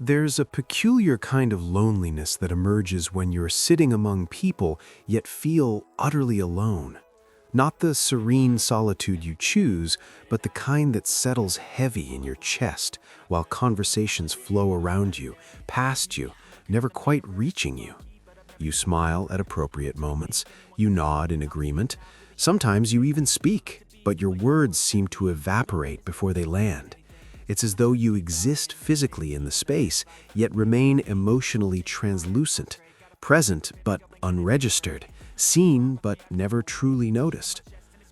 There's a peculiar kind of loneliness that emerges when you're sitting among people yet feel utterly alone. Not the serene solitude you choose, but the kind that settles heavy in your chest while conversations flow around you, past you, never quite reaching you. You smile at appropriate moments, you nod in agreement. Sometimes you even speak, but your words seem to evaporate before they land. It's as though you exist physically in the space, yet remain emotionally translucent, present but unregistered, seen but never truly noticed.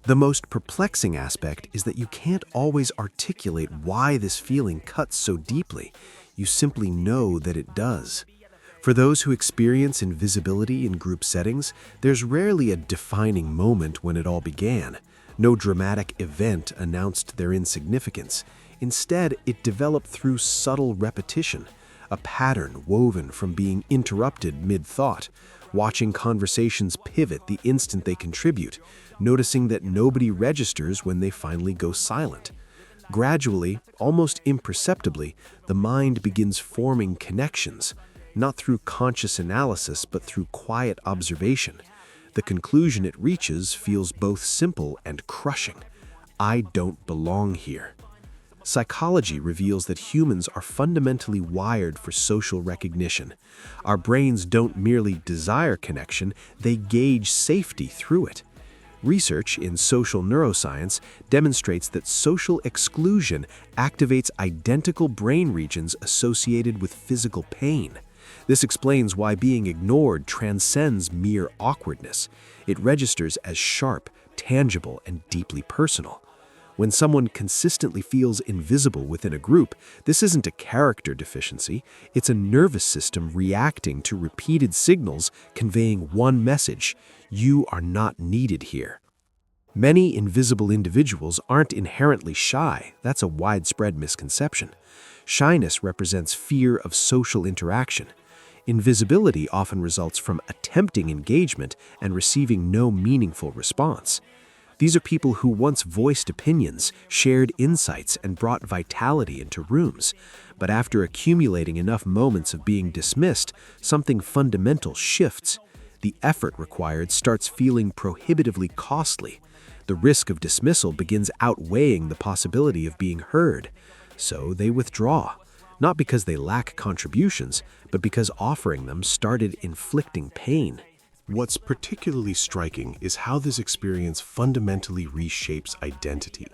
The most perplexing aspect is that you can't always articulate why this feeling cuts so deeply. You simply know that it does. For those who experience invisibility in group settings, there's rarely a defining moment when it all began. No dramatic event announced their insignificance. Instead, it developed through subtle repetition, a pattern woven from being interrupted mid-thought, watching conversations pivot the instant they contribute, noticing that nobody registers when they finally go silent. Gradually, almost imperceptibly, the mind begins forming connections, not through conscious analysis but through quiet observation. The conclusion it reaches feels both simple and crushing. I don't belong here. Psychology reveals that humans are fundamentally wired for social recognition. Our brains don't merely desire connection, they gauge safety through it. Research in social neuroscience demonstrates that social exclusion activates identical brain regions associated with physical pain. This explains why being ignored transcends mere awkwardness. It registers as sharp, tangible, and deeply personal. When someone consistently feels invisible within a group, this isn't a character deficiency, it's a nervous system reacting to repeated signals conveying one message: you are not needed here. Many invisible individuals aren't inherently shy. That's a widespread misconception. Shyness represents fear of social interaction. Invisibility often results from attempting engagement and receiving no meaningful response. These are people who once voiced opinions, shared insights, and brought vitality into rooms. But after accumulating enough moments of being dismissed, something fundamental shifts. The effort required starts feeling prohibitively costly. The risk of dismissal begins outweighing the possibility of being heard. So they withdraw, not because they lack contributions, but because offering them started inflicting pain. What's particularly striking is how this experience fundamentally reshapes identity.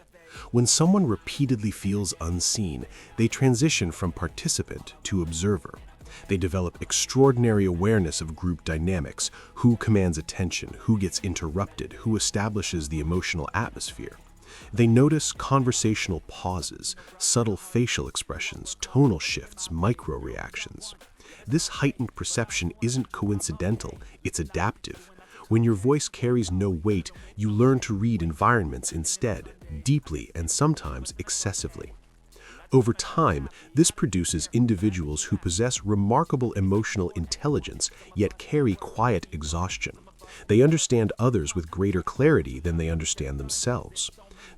When someone repeatedly feels unseen, they transition from participant to observer. They develop extraordinary awareness of group dynamics: who commands attention, who gets interrupted, who establishes the emotional atmosphere. They notice conversational pauses, subtle facial expressions, tonal shifts, micro-reactions. This heightened perception isn't coincidental, it's adaptive. When your voice carries no weight, you learn to read environments instead, deeply and sometimes excessively. Over time, this produces individuals who possess remarkable emotional intelligence yet carry quiet exhaustion. They understand others with greater clarity than they understand themselves.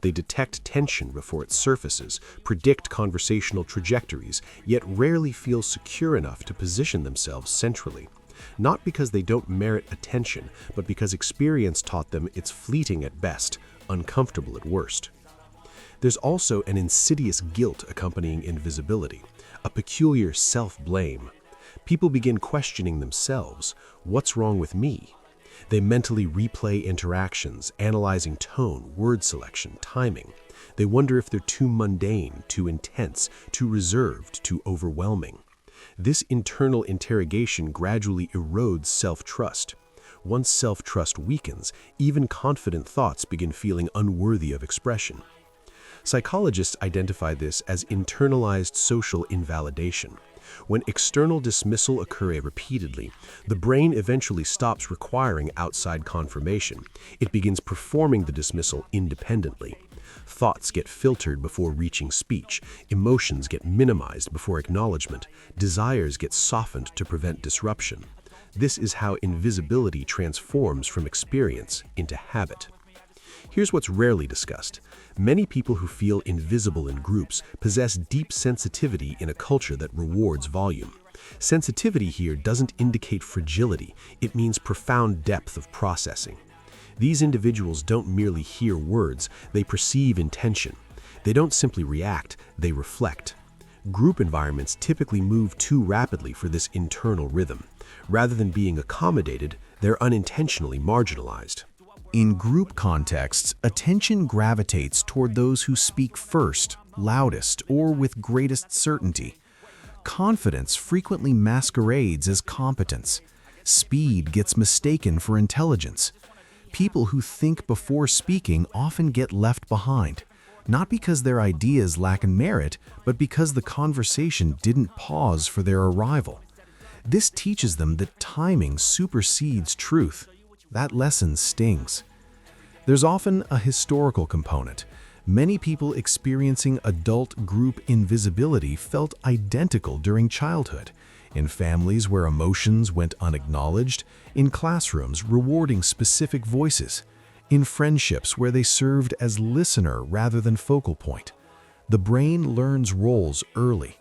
They detect tension before it surfaces, predict conversational trajectories, yet rarely feel secure enough to position themselves centrally. Not because they don't merit attention, but because experience taught them it's fleeting at best, uncomfortable at worst. There's also an insidious guilt accompanying invisibility, a peculiar self-blame. People begin questioning themselves. What's wrong with me? They mentally replay interactions, analyzing tone, word selection, timing. They wonder if they're too mundane, too intense, too reserved, too overwhelming. This internal interrogation gradually erodes self-trust. Once self-trust weakens, even confident thoughts begin feeling unworthy of expression. Psychologists identify this as internalized social invalidation. When external dismissal occurs repeatedly, the brain eventually stops requiring outside confirmation. It begins performing the dismissal independently. Thoughts get filtered before reaching speech, emotions get minimized before acknowledgement, desires get softened to prevent disruption. This is how invisibility transforms from experience into habit. Here's what's rarely discussed. Many people who feel invisible in groups possess deep sensitivity in a culture that rewards volume. Sensitivity here doesn't indicate fragility, it means profound depth of processing. These individuals don't merely hear words, they perceive intention. They don't simply react, they reflect. Group environments typically move too rapidly for this internal rhythm. Rather than being accommodated, they're unintentionally marginalized. In group contexts, attention gravitates toward those who speak first, loudest, or with greatest certainty. Confidence frequently masquerades as competence. Speed gets mistaken for intelligence. People who think before speaking often get left behind, not because their ideas lack merit, but because the conversation didn't pause for their arrival. This teaches them that timing supersedes truth. That lesson stings. There's often a historical component. Many people experiencing adult group invisibility felt identical during childhood, in families where emotions went unacknowledged, in classrooms rewarding specific voices, in friendships where they served as listener rather than focal point. The brain learns roles early.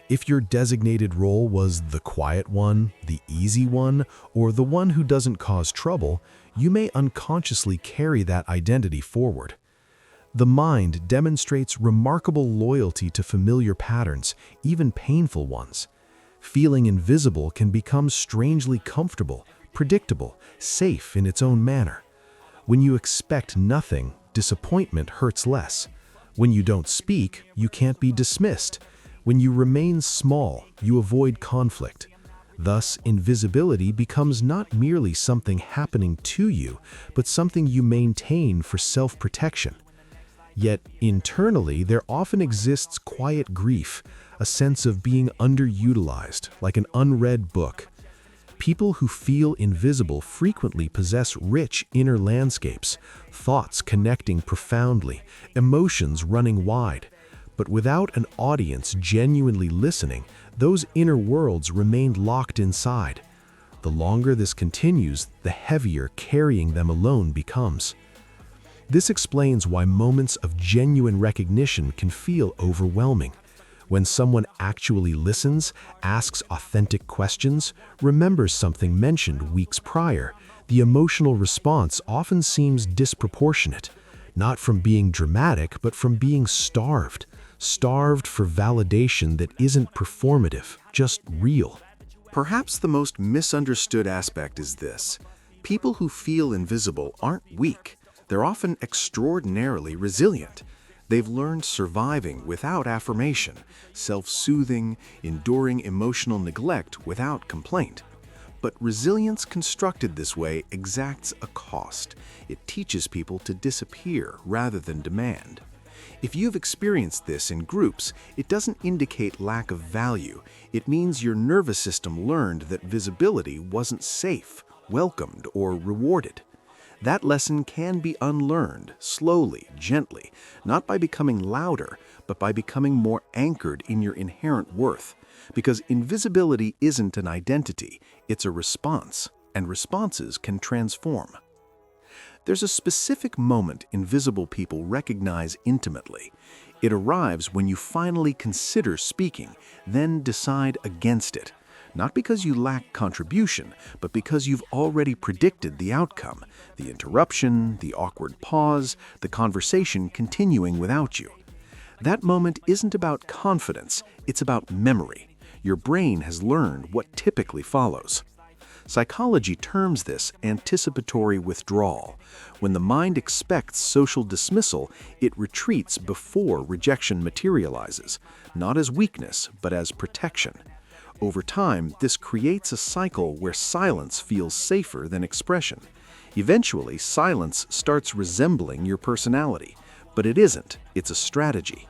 If your designated role was the quiet one, the easy one, or the one who doesn't cause trouble, you may unconsciously carry that identity forward. The mind demonstrates remarkable loyalty to familiar patterns, even painful ones. Feeling invisible can become strangely comfortable, predictable, safe in its own manner. When you expect nothing, disappointment hurts less. When you don't speak, you can't be dismissed. When you remain small, you avoid conflict. Thus, invisibility becomes not merely something happening to you, but something you maintain for self-protection. Yet, internally, there often exists quiet grief, a sense of being underutilized, like an unread book. People who feel invisible frequently possess rich inner landscapes, thoughts connecting profoundly, emotions running wide. But without an audience genuinely listening, those inner worlds remain locked inside. The longer this continues, the heavier carrying them alone becomes. This explains why moments of genuine recognition can feel overwhelming. When someone actually listens, asks authentic questions, remembers something mentioned weeks prior, the emotional response often seems disproportionate, not from being dramatic, but from being starved for validation that isn't performative, just real. Perhaps the most misunderstood aspect is this: people who feel invisible aren't weak. They're often extraordinarily resilient. They've learned surviving without affirmation, self-soothing, enduring emotional neglect without complaint. But resilience constructed this way exacts a cost. It teaches people to disappear rather than demand. If you've experienced this in groups, it doesn't indicate lack of value. It means your nervous system learned that visibility wasn't safe, welcomed, or rewarded. That lesson can be unlearned, slowly, gently, not by becoming louder, but by becoming more anchored in your inherent worth. Because invisibility isn't an identity, it's a response, and responses can transform. There's a specific moment invisible people recognize intimately. It arrives when you finally consider speaking, then decide against it. Not because you lack contribution, but because you've already predicted the outcome, the interruption, the awkward pause, the conversation continuing without you. That moment isn't about confidence, it's about memory. Your brain has learned what typically follows. Psychology terms this anticipatory withdrawal. When the mind expects social dismissal, it retreats before rejection materializes, not as weakness, but as protection. Over time, this creates a cycle where silence feels safer than expression. Eventually, silence starts resembling your personality, but it isn't, it's a strategy.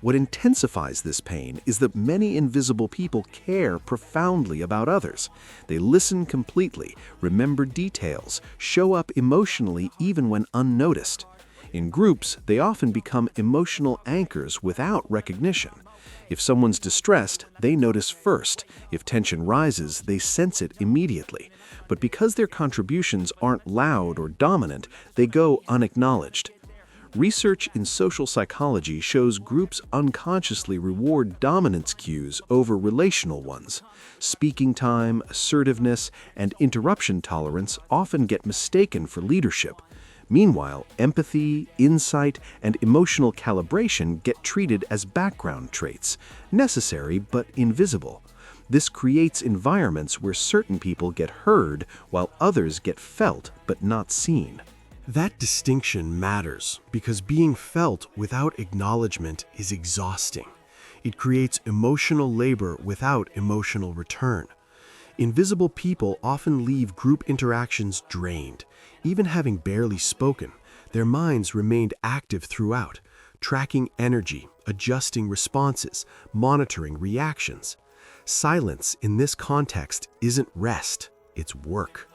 What intensifies this pain is that many invisible people care profoundly about others. They listen completely, remember details, show up emotionally even when unnoticed. In groups, they often become emotional anchors without recognition. If someone's distressed, they notice first. If tension rises, they sense it immediately. But because their contributions aren't loud or dominant, they go unacknowledged. Research in social psychology shows groups unconsciously reward dominance cues over relational ones. Speaking time, assertiveness, and interruption tolerance often get mistaken for leadership. Meanwhile, empathy, insight, and emotional calibration get treated as background traits, necessary but invisible. This creates environments where certain people get heard while others get felt but not seen. That distinction matters because being felt without acknowledgement is exhausting. It creates emotional labor without emotional return. Invisible people often leave group interactions drained. Even having barely spoken, their minds remained active throughout, tracking energy, adjusting responses, monitoring reactions. Silence in this context isn't rest, it's work.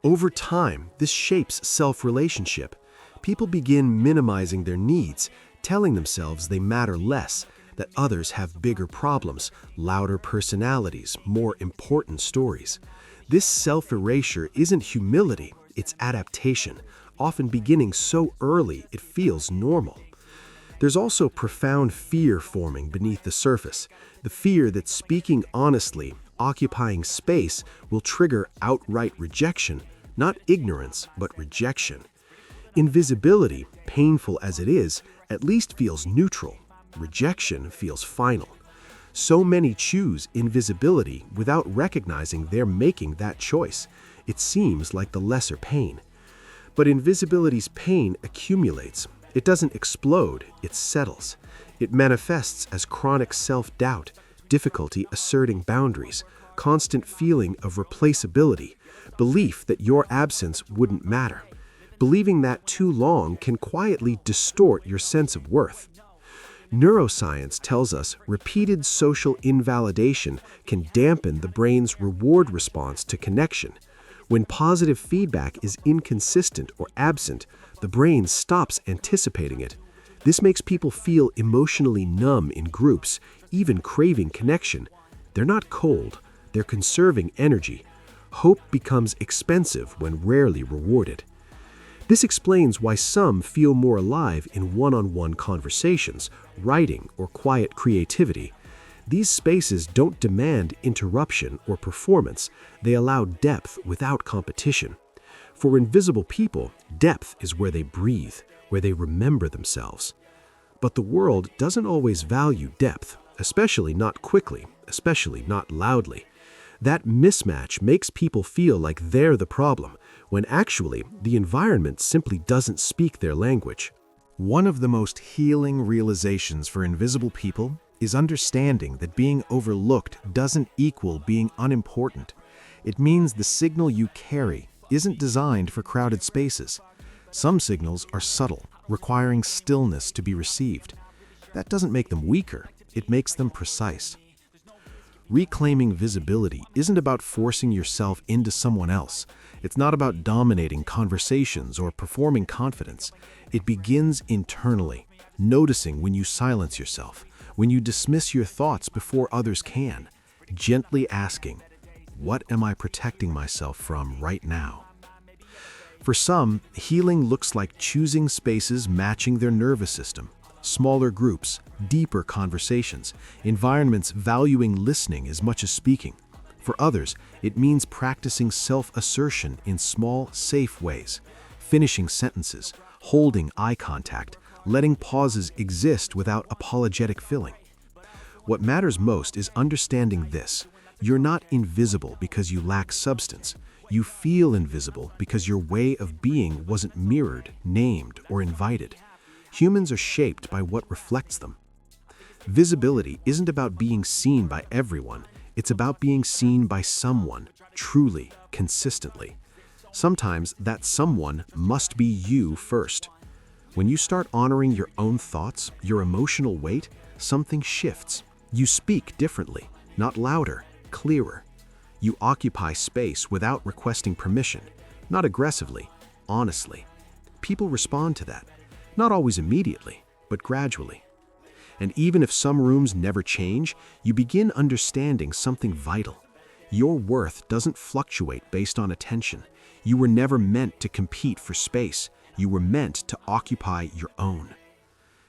Over time, this shapes self-relationship. People begin minimizing their needs, telling themselves they matter less, that others have bigger problems, louder personalities, more important stories. This self-erasure isn't humility, it's adaptation, often beginning so early it feels normal. There's also profound fear forming beneath the surface, the fear that speaking honestly, occupying space, will trigger outright rejection, not ignorance, but rejection. Invisibility, painful as it is, at least feels neutral. Rejection feels final. So many choose invisibility without recognizing they're making that choice. It seems like the lesser pain. But invisibility's pain accumulates. It doesn't explode, it settles. It manifests as chronic self-doubt, difficulty asserting boundaries, constant feeling of replaceability, belief that your absence wouldn't matter. Believing that too long can quietly distort your sense of worth. Neuroscience tells us repeated social invalidation can dampen the brain's reward response to connection. When positive feedback is inconsistent or absent, the brain stops anticipating it. This makes people feel emotionally numb in groups, even craving connection. They're not cold, they're conserving energy. Hope becomes expensive when rarely rewarded. This explains why some feel more alive in one-on-one conversations, writing, or quiet creativity. These spaces don't demand interruption or performance. They allow depth without competition. For invisible people, depth is where they breathe, where they remember themselves. But the world doesn't always value depth, especially not quickly, especially not loudly. That mismatch makes people feel like they're the problem, when actually the environment simply doesn't speak their language. One of the most healing realizations for invisible people is understanding that being overlooked doesn't equal being unimportant. It means the signal you carry isn't designed for crowded spaces. Some signals are subtle, requiring stillness to be received. That doesn't make them weaker, it makes them precise. Reclaiming visibility isn't about forcing yourself into someone else. It's not about dominating conversations or performing confidence. It begins internally, noticing when you silence yourself, when you dismiss your thoughts before others can, gently asking, what am I protecting myself from right now? For some, healing looks like choosing spaces matching their nervous system. Smaller groups, deeper conversations, environments valuing listening as much as speaking. For others, it means practicing self-assertion in small, safe ways, finishing sentences, holding eye contact, letting pauses exist without apologetic filling. What matters most is understanding this. You're not invisible because you lack substance. You feel invisible because your way of being wasn't mirrored, named, or invited. Humans are shaped by what reflects them. Visibility isn't about being seen by everyone. It's about being seen by someone, truly, consistently. Sometimes that someone must be you first. When you start honoring your own thoughts, your emotional weight, something shifts. You speak differently, not louder, clearer. You occupy space without requesting permission, not aggressively, honestly. People respond to that. Not always immediately, but gradually. And even if some rooms never change, you begin understanding something vital. Your worth doesn't fluctuate based on attention. You were never meant to compete for space. You were meant to occupy your own.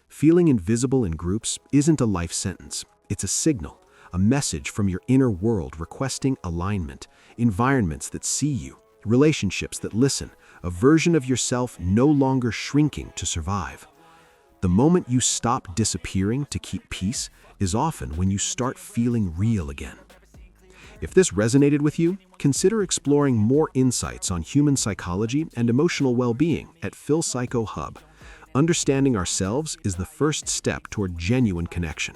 Feeling invisible in groups isn't a life sentence. It's a signal, a message from your inner world requesting alignment, environments that see you, relationships that listen, a version of yourself no longer shrinking to survive. The moment you stop disappearing to keep peace is often when you start feeling real again. If this resonated with you, consider exploring more insights on human psychology and emotional well-being at Phil Psycho Hub. Understanding ourselves is the first step toward genuine connection.